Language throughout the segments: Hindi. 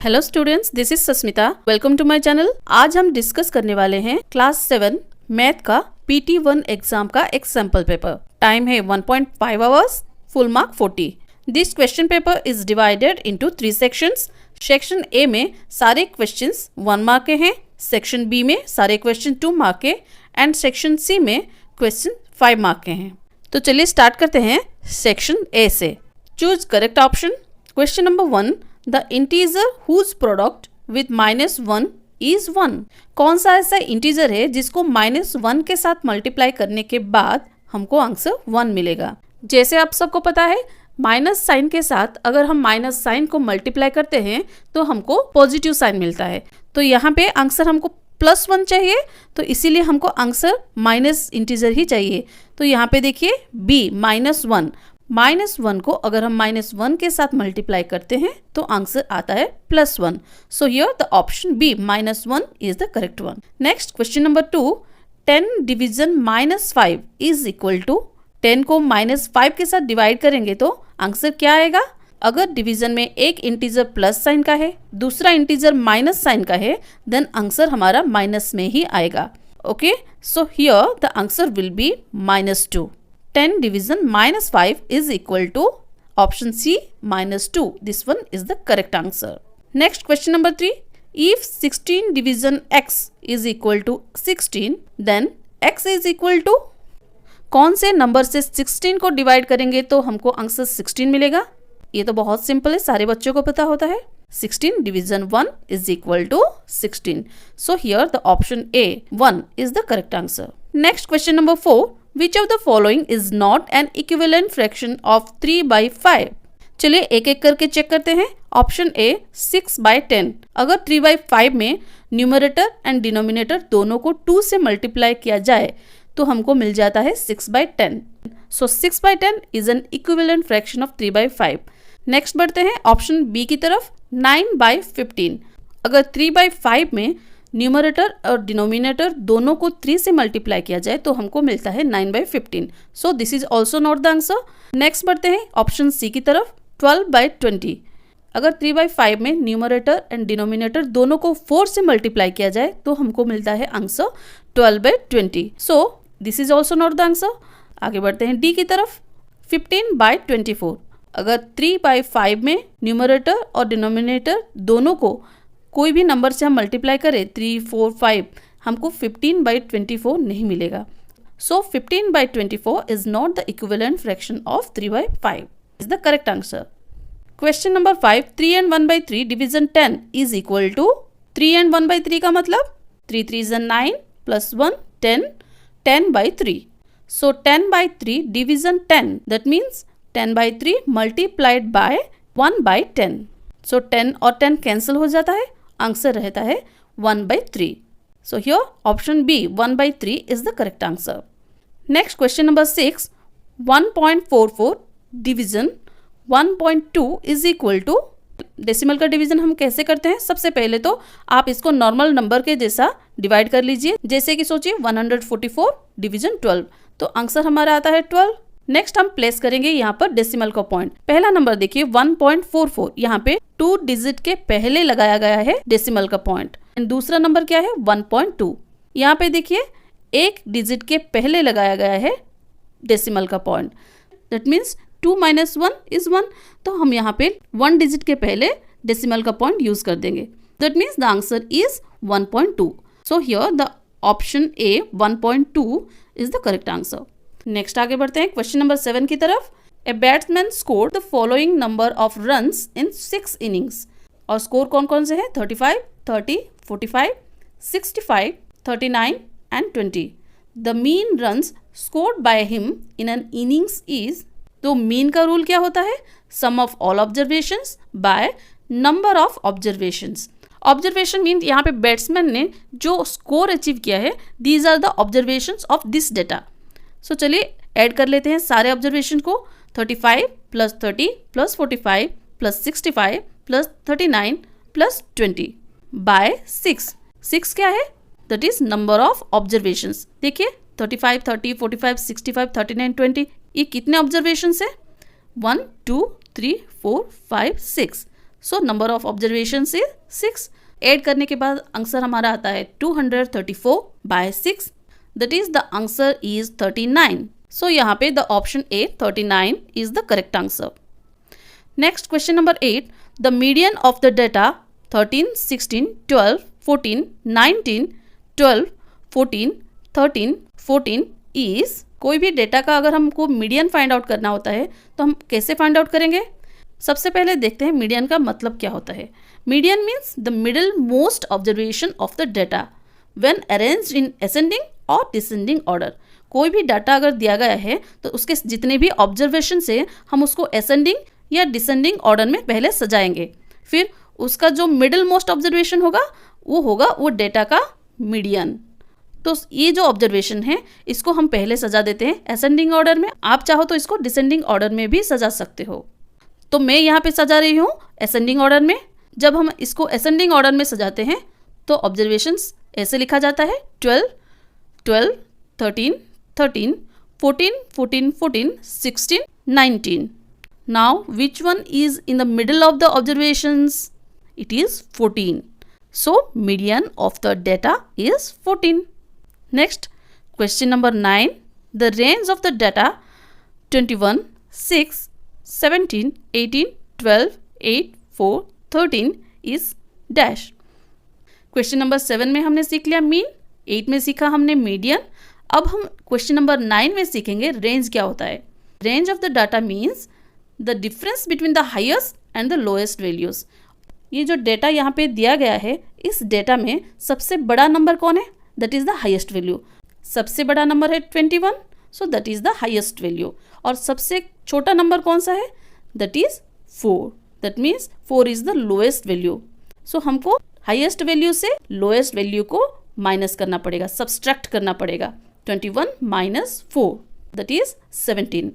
Hello students, this is Sasmita. Welcome to my channel. आज हम डिस्कस करने वाले हैं क्लास 7 मैथ का PT1 एग्जाम का एक सैम्पल पेपर। टाइम है 1.5 hours, full mark 40। This question paper is divided into 3 sections. Section A में सारे क्वेश्चंस 1 मार्क के हैं, सेक्शन बी में सारे क्वेश्चन 2 मार्क के एंड सेक्शन सी में क्वेश्चन 5 मार्क के हैं। तो चलिए स्टार्ट करते हैं सेक्शन ए से। Choose correct option. Question number 1, the integer whose product with -1 is 1। कौन सा ऐसा इंटीजर है जिसको -1 के साथ मल्टीप्लाई करने के बाद हमको आंसर 1 मिलेगा। जैसे आप सबको पता है, माइनस साइन के साथ अगर हम माइनस साइन को मल्टीप्लाई करते हैं तो हमको पॉजिटिव साइन मिलता है। तो यहाँ पे आंसर हमको +1 चाहिए, तो इसीलिए हमको आंसर माइनस इंटीजर ही चाहिए। तो यहाँ पे देखिए बी -1, -1 को अगर हम -1 के साथ मल्टीप्लाई करते हैं तो आंसर आता है +1। So here the option B -1 is the correct one. Next question number 2, 10 division -5 is equal to. 10 को -5 के साथ डिवाइड करेंगे तो आंसर क्या आएगा। अगर डिवीजन में एक इंटीजर प्लस साइन का है, दूसरा इंटीजर माइनस साइन का है, देन आंसर हमारा माइनस में ही आएगा। Okay, so here the answer will B -2। 10 division -5 is equal to option C -2. This one is the correct answer. Next question number 3. If 16 division x is equal to 16, then x is equal to। कौन से नंबर से 16 को डिवाइड करेंगे तो हमको आंसर 16 मिलेगा। ये तो बहुत सिंपल है, सारे बच्चों को पता होता है। 16 division 1 is equal to 16. So here the option A 1 is the correct answer. Next question number 4. Which of the following is not an equivalent fraction of 3/5? चलिए एक एक करके चेक करते हैं। Option A 6/10। अगर 3/5 में न्यूमरेटर एंड डिनोमिनेटर दोनों को 2 से मल्टीप्लाई किया जाए तो हमको मिल जाता है 6/10। सो 6/10 is an equivalent fraction of 3/5। Next बढ़ते हैं ऑप्शन बी की तरफ, 9/15। अगर 3/5 में न्यूमरेटर और डिनोमिनेटर दोनों को 3 से मल्टीप्लाई किया जाए तो हमको मिलता है 9/15। सो this is also not the answer. Next बढ़ते हैं ऑप्शन सी की तरफ, 12/20। अगर 3/5 में न्यूमरेटर एंड डिनोमिनेटर दोनों को 4 से मल्टीप्लाई किया जाए तो हमको मिलता है answer 12/20। So this is also not the answer. आगे बढ़ते हैं डी की तरफ, 15/24। अगर 3/5 में न्यूमरेटर और डिनोमिनेटर दोनों को कोई भी नंबर से हम मल्टीप्लाई करें 3, 4, 5, हमको 15/24 नहीं मिलेगा। So 15/24 is not the equivalent fraction of 3/5 is the correct answer. Question number 5, 3 and 1/3 division 10 is equal to. 3 and 1/3 का मतलब 3 3 9 + 1 10, 10/3। सो 10/3 division 10, that means 10/3 multiplied by 1/10। सो 10 और 10 कैंसिल हो जाता है, आंसर रहता है 1/3। So here option B 1/3 is the correct answer. Next question number 6, 1.44 division 1.2 is equal to. Decimal का डिवीजन हम कैसे करते हैं। सबसे पहले तो आप इसको नॉर्मल नंबर के जैसा डिवाइड कर लीजिए। जैसे कि सोचिए 144 डिवीजन 12, तो आंसर हमारा आता है 12। नेक्स्ट हम प्लेस करेंगे यहाँ पर डेसिमल का पॉइंट। पहला नंबर देखिए 1.44, यहाँ पे 2 डिजिट के पहले लगाया गया है डेसिमल का पॉइंट। एंड दूसरा नंबर क्या है 1.2, यहाँ पे देखिए 1 डिजिट के पहले लगाया गया है डेसिमल का पॉइंट। दैट मीन्स 2 - 1 is 1, तो हम यहाँ पे 1 डिजिट के पहले डेसिमल का पॉइंट यूज कर देंगे। That means the answer is 1.2। So here the option A 1.2 is the correct answer. Next आगे बढ़ते हैं क्वेश्चन नंबर 7 की तरफ। A batsman score the following number of runs in 6 innings. और स्कोर कौन कौन से हैं 35, 30, 45, 65, 39 and 20। The mean runs scored by him in an innings is. तो मीन का रूल क्या होता है, सम of all observations by number of observations. Observation mean यहाँ पे बैट्समैन ने जो स्कोर अचीव किया है, these are the observations of this data. So चलिए ऐड कर लेते हैं सारे ऑब्जर्वेशन को। 35 + 30 + 45 + 65 + 39 + 20 बाय 6। 6 क्या है, that is number of observations. देखिए 35, 30, 45, 65, 39, 20, ये कितने ऑब्जर्वेशंस है 1, 2, 3, 4, 5, 6। So number of observation is 6। Add करने के बाद आंसर हमारा आता है 234 by 6, that is the answer is 39। So यहाँ पे the option A 39 is the correct answer. Next question number 8, the median of the data 13, 16, 12, 14, 19, 12, 14, 13, 14 is. कोई भी डेटा का अगर हमको मीडियन फाइंड आउट करना होता है तो हम कैसे फाइंड आउट करेंगे? सबसे पहले देखते हैं मीडियन का मतलब क्या होता है। Median means the middle most observation of the data when arranged in ascending और डिसेंडिंग ऑर्डर। कोई भी डाटा अगर दिया गया है तो उसके जितने भी ऑब्जर्वेशन से हम उसको असेंडिंग या डिसेंडिंग ऑर्डर में पहले सजाएंगे, फिर उसका जो मिडिल मोस्ट ऑब्जर्वेशन होगा वो डेटा का मीडियन। तो ये जो ऑब्जर्वेशन है इसको हम पहले सजा देते हैं असेंडिंग ऑर्डर में। आप चाहो तो इसको डिसेंडिंग ऑर्डर में भी सजा सकते हो। तो मैं यहाँ पे सजा रही हूँ असेंडिंग ऑर्डर में। जब हम इसको असेंडिंग ऑर्डर में सजाते हैं तो ऑब्जर्वेशंस ऐसे लिखा जाता है 12, 12, 13, 13, 14, 14, 14, 16, 19. Now which one is in the middle of the observations? It is 14. So median of the data is 14. Next, question number 9. The range of the data 21, 6, 17, 18, 12, 8, 4, 13 is dash. Question number 7 में हमने सीख लिया मीन, 8 में सीखा हमने मीडियन। अब हम क्वेश्चन नंबर 9 में सीखेंगे रेंज क्या होता है। Range of the data means the difference between the highest and the lowest values. ये जो डेटा यहाँ पे दिया गया है, इस डेटा में सबसे बड़ा नंबर कौन है? That is the highest value. सबसे बड़ा नंबर है 21, so that is the highest value. और सबसे छोटा नंबर कौन सा है? That is 4। That means 4 is the lowest value. So हमको हाईएस्ट वैल्यू से लोएस्ट वैल्यू को माइनस करना पड़ेगा, सब्सट्रैक्ट करना पड़ेगा। 21 minus 4 that is 17।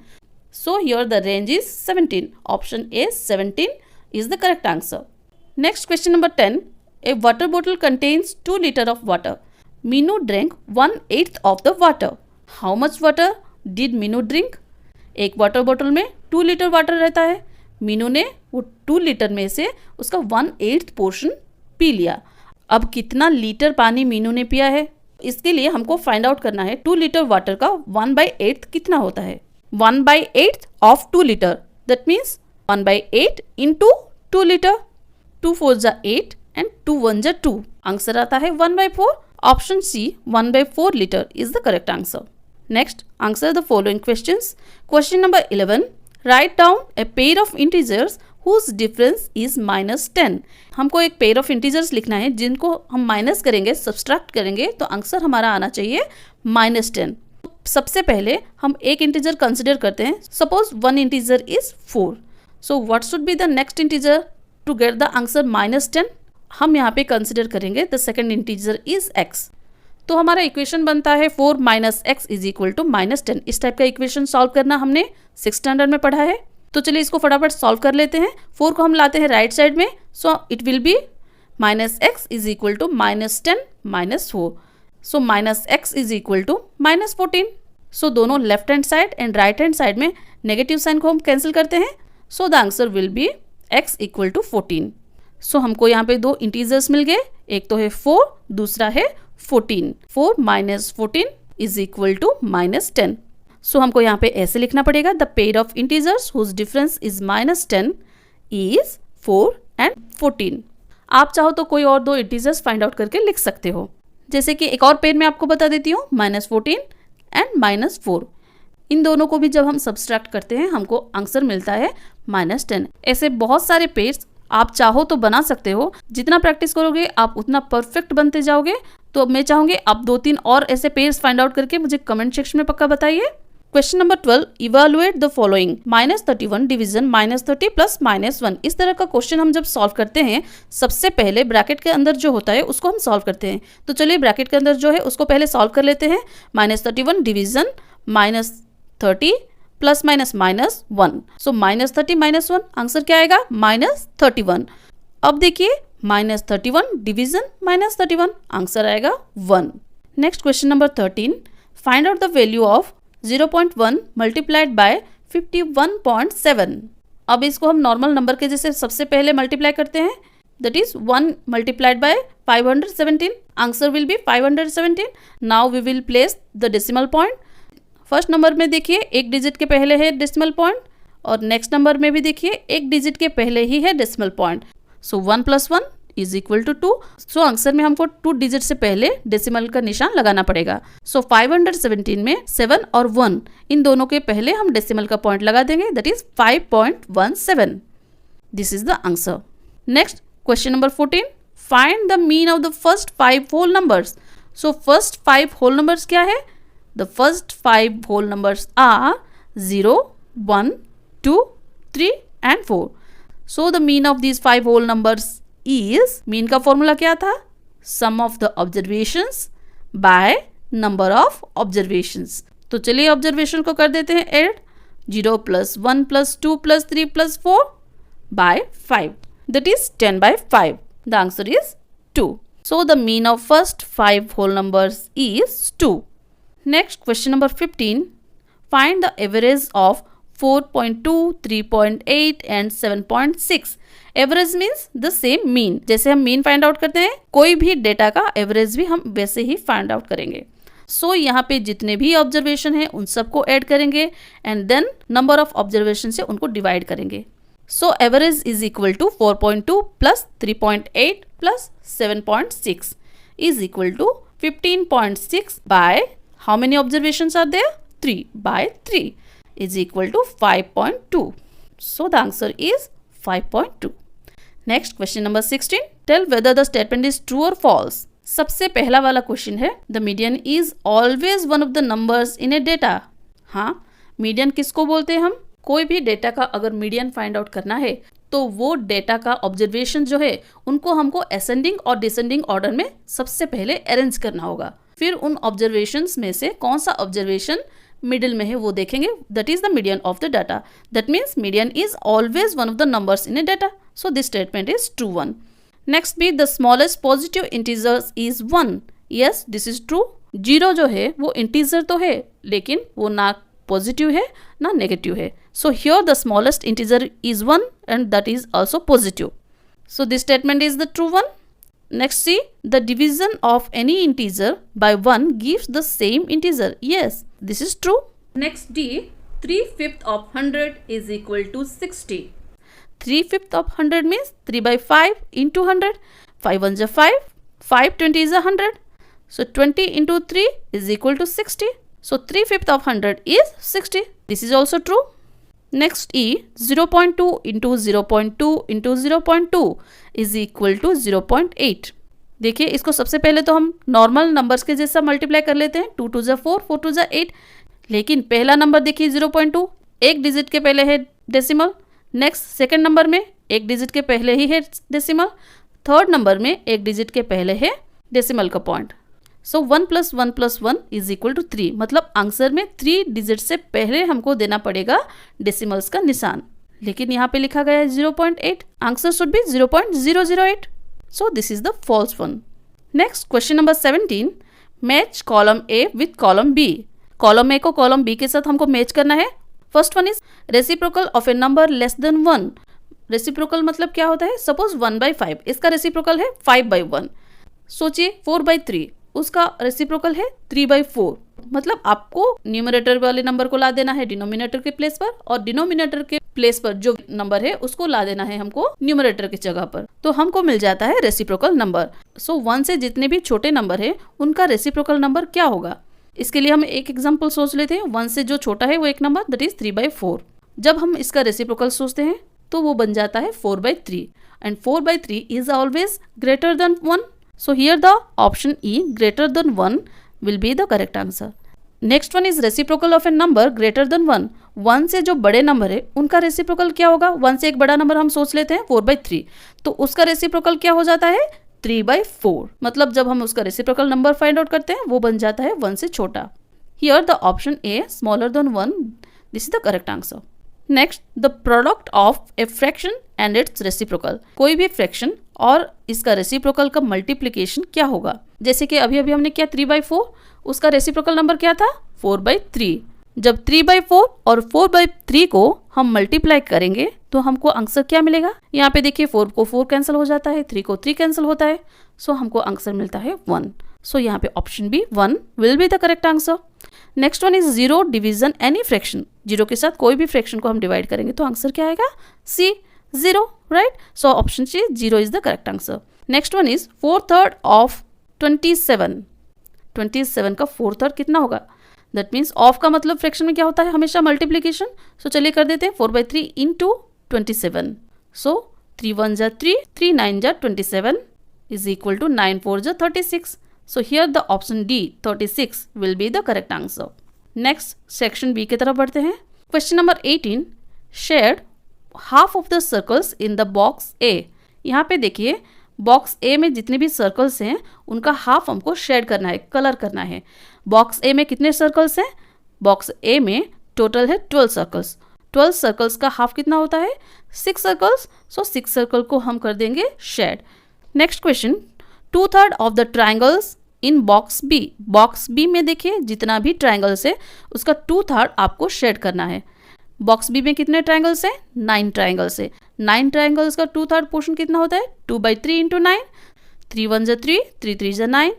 So here the range is 17। Option A 17 is the correct answer. Next question number 10. A water bottle contains 2 liters of water. Minu drank 1/8 of the water. How much water did Minu drink? एक वाटर बॉटल में 2 लीटर वाटर रहता है। मीनू ने वो 2 लीटर में से उसका 1/8 पोर्शन पी लिया। अब कितना लीटर पानी मीनू ने पिया है, इसके लिए हमको फाइंड आउट करना है 2 लीटर वाटर का 1/8 कितना होता है। 1/8 of 2 litre that means 1/8 into 2 litre. 2 4 जा 8 एंड 2 1 जा 2। आंसर आता है 1/4। Option C 1/4 litre is the correct answer. Next, answer the following questions. Question number 11. Write down a pair of integers whose difference is -10. हमको एक पेयर ऑफ इंटीजर्स लिखना है जिनको हम माइनस करेंगे, सब्सट्रैक्ट करेंगे, तो आंसर हमारा आना चाहिए -10। सबसे पहले हम एक इंटीजर कंसिडर करते हैं। Suppose 1 integer is 4। So what should be the next integer to get the answer -10? हम यहाँ पे कंसिडर करेंगे the second integer is x। तो हमारा इक्वेशन बनता है 4 - x इज इक्वल टू -10। इस टाइप का इक्वेशन सॉल्व करना हमने 6th स्टैंडर्ड में पढ़ा है। तो चलिए इसको फटाफट सॉल्व कर लेते हैं। 4 को हम लाते हैं राइट साइड में, so it will be -x is equal to -10 - 4। So -x is equal to -14। So दोनों left hand side and right hand side में नेगेटिव साइन को हम कैंसिल करते हैं। So the answer will be x equal to 14। So हमको यहाँ पे 2 इंटीजर्स मिल गए, एक तो है 4, दूसरा है 14। 4 - 14 इज इक्वल टू -10। सो हमको यहाँ पे ऐसे लिखना पड़ेगा the pair of integers whose difference is -10 is 4 and 14। आप चाहो तो कोई और 2 इंटीजर्स फाइंड आउट करके लिख सकते हो। जैसे कि एक और पेयर में आपको बता देती हूँ, -14 एंड -4। इन दोनों को भी जब हम सब्सट्रैक्ट करते हैं हमको आंसर मिलता है -10। ऐसे बहुत सारे पेयर्स आप चाहो तो बना सकते हो। जितना प्रैक्टिस करोगे आप उतना परफेक्ट बनते जाओगे। तो मैं चाहूंगी आप 2-3 और ऐसे पेयर्स फाइंड आउट करके मुझे कमेंट सेक्शन में पक्का बताइए। Question number 12. Evaluate the following -31 division -30 plus -1। इस तरह का क्वेश्चन हम जब सॉल्व करते हैं सबसे पहले ब्रैकेट के अंदर जो होता है उसको हम सॉल्व करते हैं। तो चलिए ब्रैकेट के अंदर जो है उसको पहले सॉल्व कर लेते हैं। -31 डिवीजन -30 प्लस -1। सो -30 -1 आंसर क्या आएगा? -31। अब देखिए -31 डिवीजन -31 आंसर आएगा 1। Next question number 13. Find out the value of 0.1 multiplied by 51.7. अब इसको हम नॉर्मल नंबर के जैसे सबसे पहले मल्टीप्लाई करते हैं, that is 1 multiplied by 517. Answer will be 517. Now we will place the decimal point. First number में देखिए एक डिजिट के पहले है डेसिमल पॉइंट, और नेक्स्ट नंबर में भी देखिए एक डिजिट के पहले ही है decimal point. So 1 + 1 is equal to 2. So answer में हमको 2 डिजिट से पहले डेसिमल का निशान लगाना पड़ेगा. सो 517 में 7 और 1 इन दोनों के पहले हम डेसिमल का पॉइंट लगा देंगे, that is 5.17. This is the answer. Next question number 14. Find the mean of the first 5 whole numbers. So first 5 whole numbers क्या है? The first 5 whole numbers are 0, 1, 2, 3 and 4. So the mean of these 5 whole numbers is, mean का फॉर्मूला क्या था? Sum of the observations by number of observations. तो चलिए ऑब्जर्वेशन को कर देते हैं add. 0 + 1 + 2 + 3 + 4 by 5. That is 10 by 5. The answer is 2. So the mean of first 5 whole numbers is 2. Next question number 15. Find the average of 4.2, 3.8 and 7.6. Average means the same mean. जैसे हम मीन फाइंड आउट करते हैं, कोई भी डेटा का एवरेज भी हम वैसे ही फाइंड आउट करेंगे. सो यहाँ पे जितने भी ऑब्जर्वेशन है उन सबको ऐड करेंगे and then number of observation से उनको डिवाइड करेंगे. So average is equal to 4.2 + 3.8 + 7.6 is equal to 15.6 by how many observations are there? 3 by 3 is equal to 5.2. So the answer is 5.2. Next question number 16. Tell whether the statement is true or false. सबसे पहला वाला क्वेश्चन है the median is always one of the numbers in a data. हाँ, मीडियन किसको बोलते हैं हम? कोई भी डेटा का अगर मीडियन फाइंड आउट करना है तो वो डेटा का ऑब्जर्वेशन जो है उनको हमको असेंडिंग और डिसेंडिंग ऑर्डर में सबसे पहले अरेंज करना होगा. फिर उन ऑब्जर्वेशंस में से कौन सा ऑब्जर्वेशन मिडिल में है वो देखेंगे. That is the median of the data. That means median is always one of the numbers in A data. So this statement is true one. Next be the smallest positive integers is 1. Yes, this is true. 0 जो है वो इंटीजर तो है लेकिन वो ना पॉजिटिव है ना नेगेटिव है. सो here the smallest integer is 1 and that is also positive. So this statement is the true one. Next, see, the division of any integer by 1 gives the same integer. Yes, this is true. Next, D, 3/5 of 100 is equal to 60. 3/5 of 100 means 3 by 5 into 100. 5 1s are 5. 5 20 is 100. So 20 into 3 is equal to 60. So 3/5 of 100 is 60. This is also true. Next, E, 0.2 into 0.2 into 0.2 is equal to 0.8. देखिए इसको सबसे पहले तो हम नॉर्मल नंबर्स के जैसा मल्टीप्लाई कर लेते हैं. 2 2 4, 4 2 8. लेकिन पहला नंबर देखिए 0.2, एक डिजिट के पहले है डेसिमल. नेक्स्ट सेकंड नंबर में एक डिजिट के पहले ही है डेसिमल. थर्ड नंबर में एक डिजिट के पहले है डेसिमल का point. So 1 + 1 + 1 is equal to 3. मतलब आंसर में 3 डिजिट से पहले हमको देना पड़ेगा डेसिमल्स का निशान. लेकिन यहाँ पे लिखा गया है 0.8. Answer should be 0.008. So this is the false one. Next question number 17. Match column A with column B. Column A को कॉलम बी के साथ हमको मैच करना है. First one is reciprocal of a number less than 1. Reciprocal मतलब क्या होता है? सपोज 1/5, इसका रेसिप्रोकल है 5/1. सोचिए 4/3, उसका रेसिप्रोकल है 3/4. मतलब आपको न्यूमरेटर वाले नंबर को ला देना है डिनोमिनेटर के प्लेस पर, और डिनोमिनेटर के प्लेस पर जो नंबर है उसको ला देना है हमको न्यूमरेटर की जगह पर. तो हमको मिल जाता है रेसिप्रोकल नंबर. सो 1 से जितने भी छोटे नंबर है उनका रेसिप्रोकल नंबर क्या होगा? इसके लिए हम एक एग्जाम्पल सोच लेते हैं. 1 से जो छोटा है वो एक नंबर, दैट इज 3/4. जब हम इसका रेसिप्रोकल सोचते हैं तो वो बन जाता है 4/3. And 4/3 is always greater than 1. So here the option E, greater than 1, will be the correct answer. Next one is reciprocal of a number greater than 1. 1 से जो बड़े नंबर है उनका रेसिप्रोकल क्या होगा? 1 से एक बड़ा नंबर हम सोच लेते हैं 4/3. तो उसका रेसिप्रोकल क्या हो जाता है? 3/4. मतलब जब हम उसका रेसिप्रोकल नंबर फाइंड आउट करते हैं वो बन जाता है 1 से छोटा. Here the option A, smaller than 1, this is the correct answer. Next, the product of a fraction and it's reciprocal. कोई भी फ्रैक्शन और इसका रेसिप्रोकल का मल्टीप्लिकेशन क्या होगा? जैसे कि अभी अभी हमने किया 3/4, उसका रेसिप्रोकल नंबर क्या था? 4/3. जब 3/4 और 4/3 को हम मल्टीप्लाई करेंगे तो हमको आंसर क्या मिलेगा? यहाँ पे देखिए 4 को 4 कैंसिल हो जाता है, 3 को 3 कैंसिल होता है, सो हमको आंसर मिलता है 1। सो यहाँ पे option B 1 will be the correct answer. Next one is 0 division any fraction. 0 के साथ कोई भी फ्रैक्शन को हम डिवाइड करेंगे तो आंसर क्या आएगा? C 0, right. So option C 0 is the correct answer. Next one is 4/3 of 27। 27 का 4/3 कितना होगा? दैट मीन्स ऑफ का मतलब फ्रैक्शन में क्या होता है? हमेशा मल्टीप्लीकेशन। सो चलिए कर देते हैं 4/3 इंटू 27। सो 3 1 जा 3, 3 9 जा 27 is equal to 9 4 जा 36. So here the option D 36 will be the correct answer. Next section B की तरफ बढ़ते हैं। Question number 18, shared half of the circles in the box A। यहाँ पे देखिए बॉक्स ए में जितने भी सर्कल्स हैं उनका हाफ हमको शेड करना है, कलर करना है। बॉक्स ए में कितने सर्कल्स हैं? बॉक्स ए में टोटल है 12 सर्कल्स। 12 सर्कल्स का हाफ कितना होता है? 6 सर्कल्स। सो 6 सर्कल को हम कर देंगे shade. Next question, 2/3 of the triangles in box B. Box B में देखिए जितना भी ट्राइंगल्स है उसका 2/3 आपको शेड करना है। बॉक्स बी में कितने ट्राइंगल्स हैं? 9 ट्राइंगल्स है। 9 ट्राइंगल्स का 2/3 पोर्शन कितना होता है? 2/3 इंटू 9, 3 1 जा 3, 3 3 जा 9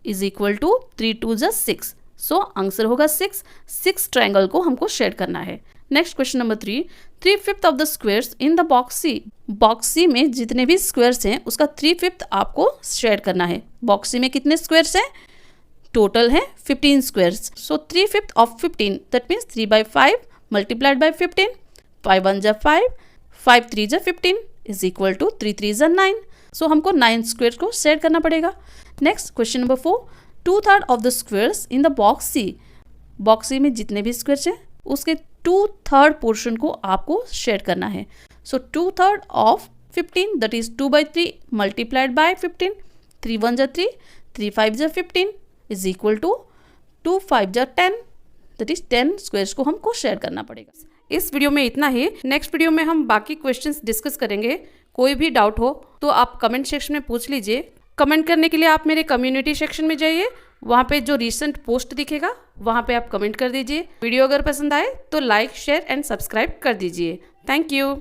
इज इक्वल टू 3 2 जा 6। सो आंसर होगा 6। 6 ट्राइंगल को हमको शेड करना है। Next question number 3, 3/5 of the squares in the box C. Box C में जितने भी स्क्वायर्स हैं उसका 3/5 आपको शेड करना है। बॉक्स सी में कितने स्क्वायर्स हैं? टोटल है 15 squares. So 3/5 of 15 that means 3/5 multiplied by 15। 5 1 जा 5, 5 3 जा 15 इज इक्वल टू 3 3 जा 9। सो हमको 9 स्क्वायर को शेड करना पड़ेगा। Next question number 4, 2/3 of the squares in the box C. Box C में जितने भी स्क्वायर्स हैं उसके 2/3 पोर्शन को आपको शेड करना है। सो 2/3 of 15 that is 2/3 multiplied by 15। 3 1 जा 3, 3 5 जा 15 इज इक्वल टू 2 5 जा 10 दैट इज 10 स्क्वायर्स को हमको शेयर करना पड़ेगा। इस वीडियो में इतना ही। नेक्स्ट वीडियो में हम बाकी क्वेश्चंस डिस्कस करेंगे। कोई भी डाउट हो तो आप कमेंट सेक्शन में पूछ लीजिए। कमेंट करने के लिए आप मेरे कम्युनिटी सेक्शन में जाइए, वहाँ पे जो रिसेंट पोस्ट दिखेगा वहाँ पे आप कमेंट कर दीजिए। वीडियो अगर पसंद आए तो लाइक शेयर एंड सब्सक्राइब कर दीजिए। Thank you.